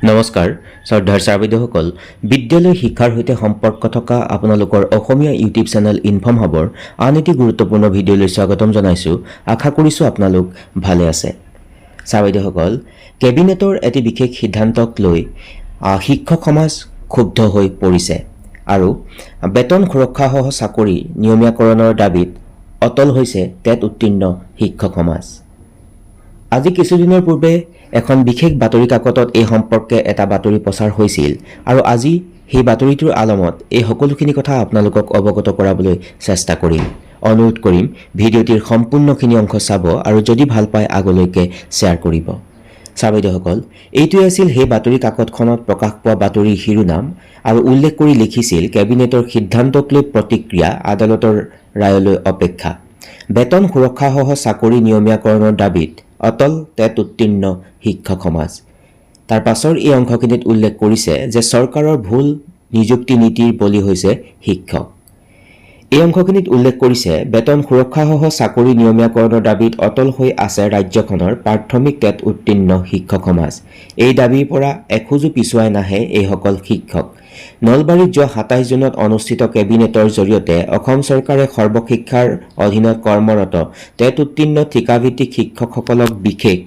নমস্কাৰ শ্ৰদ্ধাৰ ছাত্ৰছাত্ৰীসকল বিদ্যালয় শিক্ষাৰ সৈতে সম্পৰ্ক থকা আপোনালোকৰ অসমীয়া ইউটিউব চেনেল ইনফৰ্ম হাবৰ আন এটি গুৰুত্বপূৰ্ণ ভিডিঅ'লৈ স্বাগতম জনাইছোঁ। আশা কৰিছোঁ আপোনালোক ভালে আছে। ছাত্ৰছাত্ৰীসকল কেবিনেটৰ এটি বিশেষ সিদ্ধান্তক লৈ শিক্ষক সমাজ ক্ষুব্ধ হৈ পৰিছে আৰু বেতন সুৰক্ষাসহ চাকৰি নিয়মীয়াকৰণৰ দাবীত অটল হৈছে টেট উত্তীৰ্ণ শিক্ষক সমাজ। আজি কিছুদিনৰ পূৰ্বে এখন বিশেষ বাতৰি কাকতত এই সম্পৰ্কে এটা বাতৰি প্ৰচাৰ হৈছিল আৰু আজি সেই বাতৰিটোৰ আলমত এই সকলোখিনি কথা আপোনালোকক অৱগত কৰাবলৈ চেষ্টা কৰিম। অনুৰোধ কৰিম ভিডিঅ'টিৰ সম্পূৰ্ণখিনি অংশ চাব আৰু যদি ভাল পায় আগলৈকে শ্বেয়াৰ কৰিব। ছাত্ৰছাত্ৰীসকল এইটোৱে আছিল সেই বাতৰি কাকতখনত প্ৰকাশ পোৱা বাতৰিৰ শিৰোনাম আৰু উল্লেখ কৰি লিখিছিল কেবিনেটৰ সিদ্ধান্তক লৈ প্ৰতিক্ৰিয়া, আদালতৰ ৰায়লৈ অপেক্ষা, বেতন সুৰক্ষাসহ চাকৰি নিয়মীয়াকৰণৰ দাবীত অটল টেট উত্তীৰ্ণ শিক্ষক সমাজ। তাৰ পাছৰ এই অংশখিনিত উল্লেখ কৰিছে যে চৰকাৰৰ ভুল নিযুক্তি নীতিৰ বলি হৈছে শিক্ষক। এই অংশখিনিত উল্লেখ কৰিছে বেতন সুৰক্ষাসহ চাকৰি নিয়মীয়াকৰণৰ দাবীত অটল হৈ আছে ৰাজ্যখনৰ প্ৰাথমিক টেট উত্তীৰ্ণ শিক্ষক সমাজ। এই দাবীৰ পৰা এখোজো পিছুৱাই নাহে এইসকল শিক্ষক। নলবাৰীত যোৱা ২৭ জুনত অনুষ্ঠিত কেবিনেটৰ জৰিয়তে অসম চৰকাৰে সৰ্বশিক্ষাৰ অধীনত কৰ্মৰত টেট উত্তীৰ্ণ ঠিকাভিত্তিক শিক্ষকসকলক বিশেষ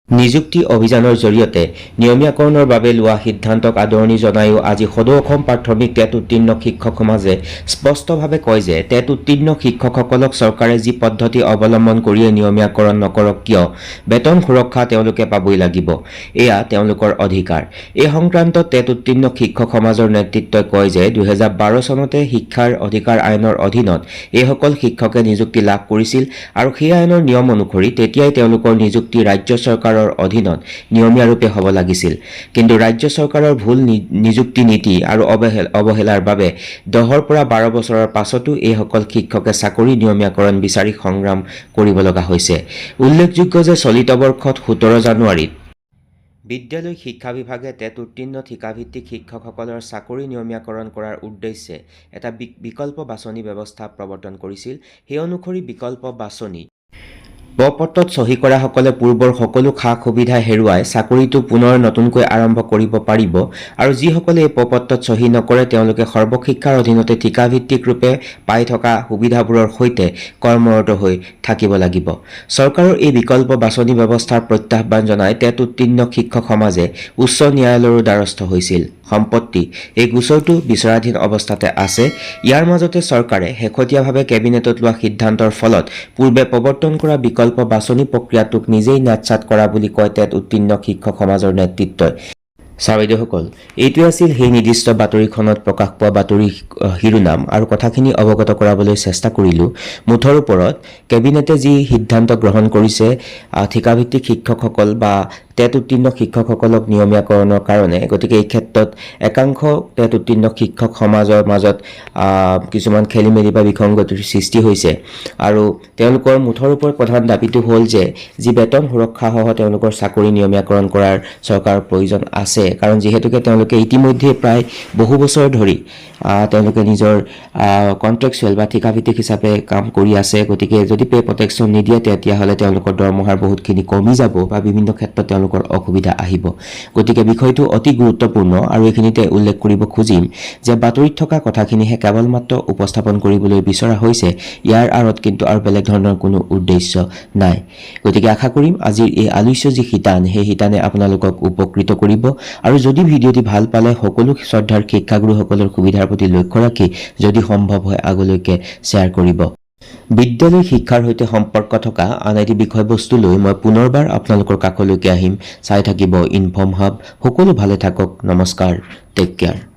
নিযুক্তি অভিযানৰ জৰিয়তে নিয়মীয়াকৰণৰ বাবে লোৱা সিদ্ধান্তক আদৰণি জনায়ো আজি সদৌ অসম প্ৰাথমিক টেট উত্তীৰ্ণ শিক্ষক সমাজে স্পষ্টভাৱে কয় যে টেট উত্তীৰ্ণ শিক্ষকসকলক চৰকাৰে যি পদ্ধতি অৱলম্বন কৰিয়ে নিয়মীয়াকৰণ নকৰক কিয় বেতন সুৰক্ষা তেওঁলোকে পাবই লাগিব। এয়া তেওঁলোকৰ অধিকাৰ। এই সংক্ৰান্তত টেট উত্তীৰ্ণ শিক্ষক সমাজৰ নেতৃত্বই কয় যে ২০১২ চনতে শিক্ষাৰ অধিকাৰ আইনৰ অধীনত এইসকল শিক্ষকে নিযুক্তি লাভ কৰিছিল আৰু সেই আইনৰ নিয়ম অনুসৰি তেতিয়াই তেওঁলোকৰ নিযুক্তি ৰাজ্য চৰকাৰৰ অধীনত নিয়মীয়াৰূপে হ'ব লাগিছিল। কিন্তু ৰাজ্য চৰকাৰৰ ভুল নিযুক্তি নীতি আৰু অৱহেলাৰ বাবে ১০ৰ পৰা ১২ বছৰৰ পাছতো এইসকল শিক্ষকে চাকৰি নিয়মীয়াকৰণ বিচাৰি সংগ্ৰাম কৰিব লগা হৈছে। উল্লেখযোগ্য যে চলিত বৰ্ষত ১৭ জানুৱাৰীত বিদ্যালয় শিক্ষা বিভাগে টেট উত্তীৰ্ণ ঠিকাভিত্তিক শিক্ষকসকলৰ চাকৰি নিয়মীয়াকৰণ কৰাৰ উদ্দেশ্যে এটা বিকল্প বাছনি ব্যৱস্থা প্ৰৱৰ্তন কৰিছিল। সেই অনুসৰি বিকল্প বাছনি পত্ৰত চহী কৰাসকলে পূৰ্বৰ সকলো সা সুবিধা হেৰুৱাই চাকৰিটো পুনৰ নতুনকৈ আৰম্ভ কৰিব পাৰিব আৰু যিসকলে এই পত্ৰত চহী নকৰে তেওঁলোকে সৰ্বশিক্ষাৰ অধীনতে ঠিকাভিত্তিক ৰূপে পাই থকা সুবিধাবোৰৰ সৈতে কৰ্মৰত হৈ থাকিব লাগিব। চৰকাৰৰ এই বিকল্প বাছনি ব্যৱস্থাৰ প্ৰত্যাহ্বান জনাই টেট উত্তীৰ্ণ শিক্ষক সমাজে উচ্চ ন্যায়ালয়ৰ দ্বাৰস্থ হৈছিল। সম্প্ৰতি এই গোচৰটো বিচাৰাধীন অৱস্থাতে আছে। ইয়াৰ মাজতে চৰকাৰে শেহতীয়াভাৱে কেবিনেটত লোৱা সিদ্ধান্তৰ ফলত পূৰ্বে প্ৰৱৰ্তন কৰা বিকল্প বাছনি প্ৰক্ৰিয়াটোক নিজেই নাটচাট কৰা বুলি কয় টেট উত্তীৰ্ণ শিক্ষক সমাজৰ নেতৃত্বই। ছাত্ৰছাত্ৰীসকল এইটোৱে আছিল সেই নিৰ্দিষ্ট বাতৰিখনত প্ৰকাশ পোৱা বাতৰিৰ শিৰোনাম আৰু কথাখিনি অৱগত কৰাবলৈ চেষ্টা কৰিলোঁ। মুঠৰ ওপৰত কেবিনেটে যি সিদ্ধান্ত গ্ৰহণ কৰিছে ঠিকাভিত্তিক শিক্ষকসকল বা টেট উত্তীৰ্ণ শিক্ষকসকলক নিয়মীয়াকৰণৰ কাৰণে, গতিকে এই ক্ষেত্ৰত একাংশ টেট উত্তীৰ্ণ শিক্ষক সমাজৰ মাজত কিছুমান খেলি মেলি বা বিসংগতিৰ সৃষ্টি হৈছে আৰু তেওঁলোকৰ মুঠৰ ওপৰত প্ৰধান দাবীটো হ'ল যে যি বেতন সুৰক্ষাসহ তেওঁলোকৰ চাকৰি নিয়মীয়াকৰণ কৰাৰ চৰকাৰৰ প্ৰয়োজন আছে, কাৰণ যিহেতুকে তেওঁলোকে ইতিমধ্যে প্ৰায় বহু বছৰ ধৰি তেওঁলোকে নিজৰ কণ্ট্ৰেকচুৱেল বা ঠিকাভিত্তিক হিচাপে কাম কৰি আছে। গতিকে যদি পে' প্ৰটেকশ্যন নিদিয়ে তেতিয়াহ'লে তেওঁলোকৰ দৰমহাৰ বহুতখিনি কমি যাব বা বিভিন্ন ক্ষেত্ৰত তেওঁলোকৰ অসুবিধা আহিব। গতিকে বিষয়টো অতি গুৰুত্বপূৰ্ণ আৰু এইখিনিতে উল্লেখ কৰিব খুজিম যে বাতৰিত থকা কথাখিনিহে কেৱল মাত্ৰ উপস্থাপন কৰিবলৈ বিচৰা হৈছে, ইয়াৰ আঁৰত কিন্তু আৰু বেলেগ ধৰণৰ কোনো উদ্দেশ্য নাই। গতিকে আশা কৰিম আজিৰ এই আলোচ্য যি শিতান সেই শিতানে আপোনালোকক উপকৃত কৰিব আৰু যদি ভিডিঅ'টি ভাল পালে সকলো শ্ৰদ্ধাৰ শিক্ষাগুৰুসকলৰ সুবিধাৰ প্ৰতি লক্ষ্য ৰাখি যদি সম্ভৱ হয় আগলৈকে শ্বেয়াৰ কৰিব। বিদ্যালয় শিক্ষাৰ সৈতে সম্পৰ্ক থকা আন এটি বিষয়বস্তু লৈ মই পুনৰবাৰ আপোনালোকৰ কাষলৈকে আহিম। চাই থাকিব ইনফৰ্ম হাব। সকলো ভালে থাকক। নমস্কাৰ। Take care.